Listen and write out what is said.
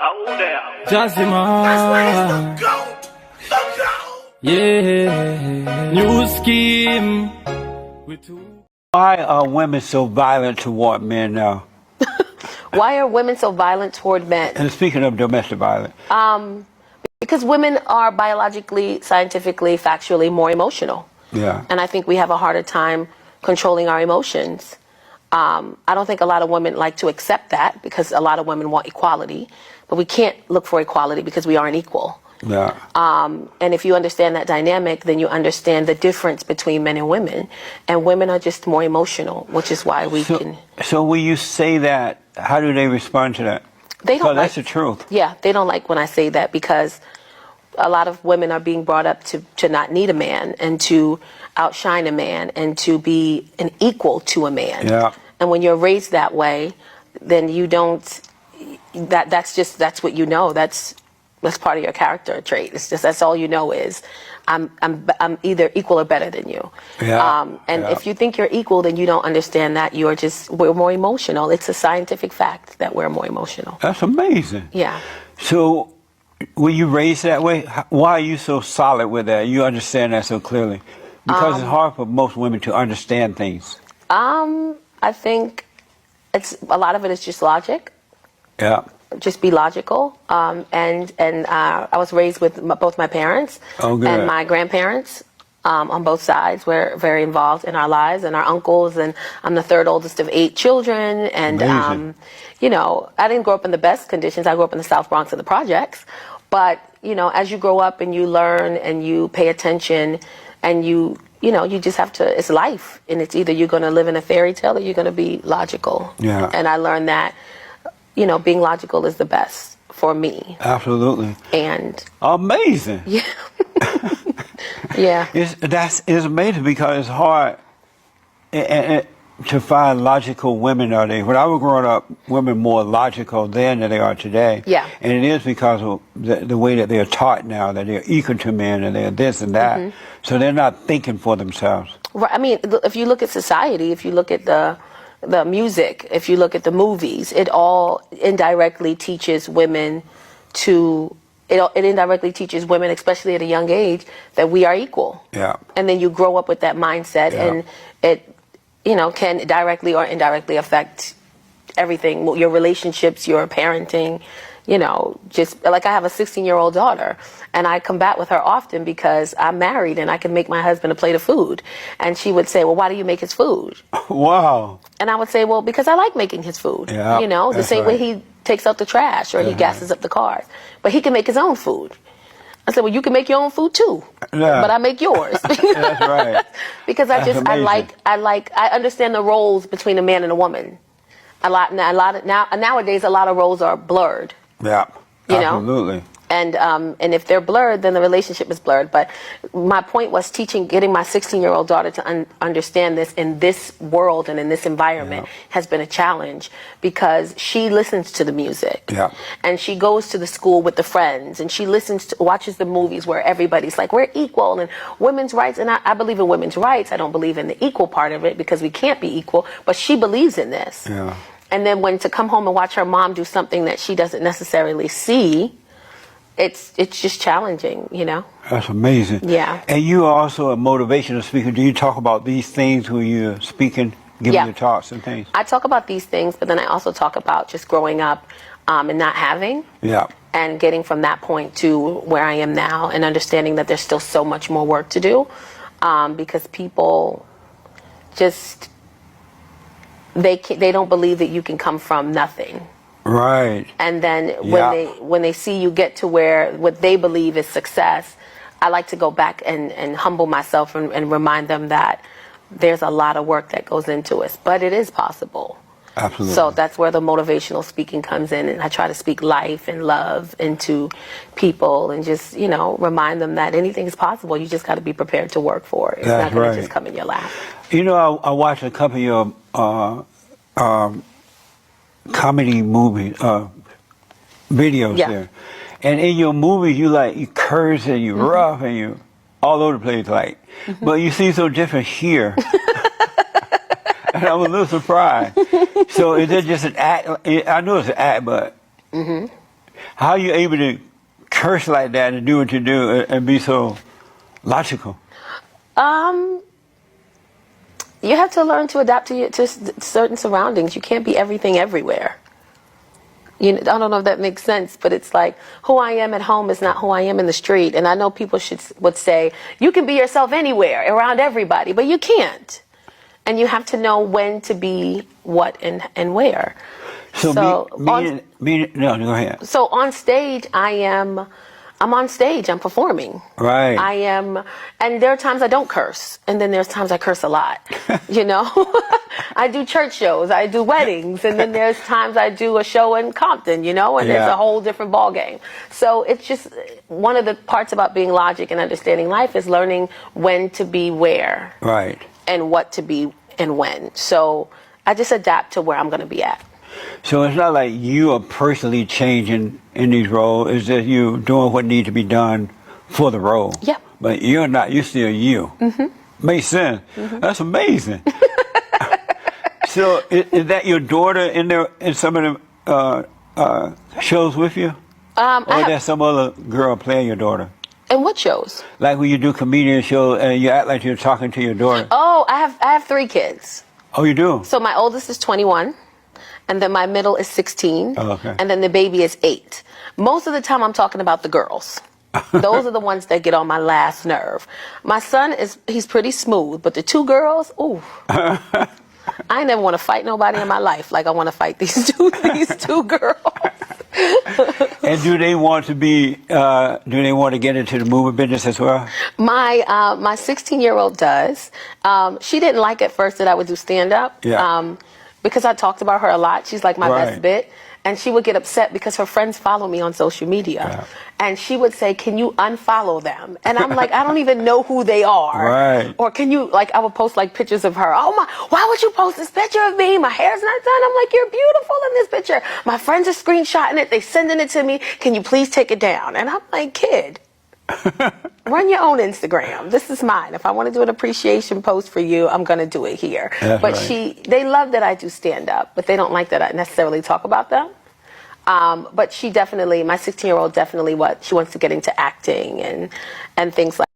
Oh, there. Jazima. Yeah. New scheme. Why are women so violent toward men now? Why are women so violent toward men? And speaking of domestic violence. Because women are biologically, scientifically, factually more emotional. Yeah. And I think we have a harder time controlling our emotions. I don't think a lot of women like to accept that because a lot of women want equality, but we can't look for equality because we aren't equal. Yeah. And if you understand that dynamic, then you understand the difference between men and women. And women are just more emotional, which is why we can... So when you say that, how do they respond to that? They don't that's the truth. Yeah, they don't like when I say that because a lot of women are being brought up to not need a man and to outshine a man and to be an equal to a man. Yeah. And when you're raised that way, then you don't... That's what you know. That's part of your character trait. It's just that's all you know is I'm either equal or better than you. Yeah. If you think you're equal, then you don't understand that we're more emotional. It's a scientific fact that we're more emotional. That's amazing. Yeah. So were you raised that way? Why are you so solid with that? You understand that so clearly? Because it's hard for most women to understand things. I think a lot of it is just logic. Yeah. Just be logical. I was raised with both my parents and my grandparents on both sides. Were very involved in our lives and our uncles. And I'm the third oldest of 8 children. And, you know, I didn't grow up in the best conditions. I grew up in the South Bronx in the projects. But, you know, as you grow up and you learn and you pay attention and you just have to, it's life. And it's either you're going to live in a fairy tale or you're going to be logical. Yeah. And I learned that, you know, being logical is the best for me. Absolutely. And amazing. Yeah. Yeah. It's amazing because it's hard to find logical women nowadays. When I was growing up, women more logical then than they are today. Yeah. And it is because of the way that they're taught now, that they're equal to men and they're this and that. Mm-hmm. So they're not thinking for themselves. Right. I mean, if you look at society, if you look at the music, if you look at the movies, it all indirectly teaches women it indirectly teaches women, especially at a young age, that we are equal. Yeah. And then you grow up with that mindset, and it, you know, can directly or indirectly affect everything, your relationships, your parenting, you know, just like I have a 16-year-old daughter and I combat with her often because I'm married and I can make my husband a plate of food. And she would say, well, why do you make his food? Wow. And I would say, well, because I like making his food. Yeah, you know, the same way he takes out the trash or he gasses up the cars. But he can make his own food. I said, well, you can make your own food too, but I make yours. That's right. Because I understand the roles between a man and a woman. Nowadays, a lot of roles are blurred. Yeah, absolutely. Know? And if they're blurred, then the relationship is blurred. But my point was getting my 16-year-old daughter to understand this in this world and in this environment has been a challenge because she listens to the music. Yeah. And she goes to the school with the friends and she watches the movies where everybody's like, we're equal and women's rights. And I believe in women's rights. I don't believe in the equal part of it because we can't be equal. But she believes in this. Yeah. And then to come home and watch her mom do something that she doesn't necessarily see, it's just challenging, you know. That's amazing. Yeah. And you are also a motivational speaker. Do you talk about these things when you're speaking, giving your talks and things? I talk about these things, but then I also talk about just growing up and not having. Yeah. And getting from that point to where I am now and understanding that there's still so much more work to do because people just, they don't believe that you can come from nothing. Right. And then when they see you get to where what they believe is success, I like to go back and humble myself and remind them that there's a lot of work that goes into it, but it is possible. Absolutely. So that's where the motivational speaking comes in, and I try to speak life and love into people and just, you know, remind them that anything is possible. You just got to be prepared to work for it. It's not going to just come in your lap. You know, I watched a couple of your comedy movie videos there, and in your movies you curse and you rough and you all over the place but you seem so different here. And I was a little surprised. So is it just an act? I know it's an act, but How are you able to curse like that and do what you do and be so logical? You have to learn to adapt to certain surroundings. You can't be everything everywhere. I don't know if that makes sense, but it's like who I am at home is not who I am in the street. And I know people would say, you can be yourself anywhere, around everybody, but you can't. And you have to know when to be what and where. So no, go ahead. So on stage, I'm on stage, I'm performing. Right. And there are times I don't curse, and then there's times I curse a lot, I do church shows, I do weddings, and then there's times I do a show in Compton, and there's a whole different ball game. So it's just one of the parts about being logic and understanding life is learning when to be where. Right. And what to be and when. So I just adapt to where I'm going to be at. So it's not like you are personally changing in these roles. It's just you doing what needs to be done for the role. Yep. But you're not. You're still you. Mm-hmm. Makes sense. Mm-hmm. That's amazing. So is that your daughter in some of the shows with you? Or there's some other girl playing your daughter? And what shows? Like when you do comedian shows and you act like you're talking to your daughter. Oh, I have 3 kids. Oh, you do? So my oldest is 21. And then my middle is 16. Oh, okay. And then the baby is 8. Most of the time I'm talking about the girls. Those are the ones that get on my last nerve. My son he's pretty smooth, but the 2 girls, ooh. I never want to fight nobody in my life like I want to fight these two girls. And do they want to get into the movie business as well? My 16-year-old does. She didn't like at first that I would do stand-up. Yeah. Because I talked about her a lot. She's like my best bit. And she would get upset because her friends follow me on social media. Yeah. And she would say, can you unfollow them? And I'm like, I don't even know who they are. Right. Or can you, I would post pictures of her. Oh my, why would you post this picture of me? My hair's not done. I'm like, you're beautiful in this picture. My friends are screenshotting it. They sending it to me. Can you please take it down? And I'm like, kid. Run your own Instagram. This is mine. If I want to do an appreciation post for you, I'm going to do it here. That's but right. They love that I do stand up, but they don't like that I necessarily talk about them. But she definitely, my 16-year-old definitely she wants to get into acting and things like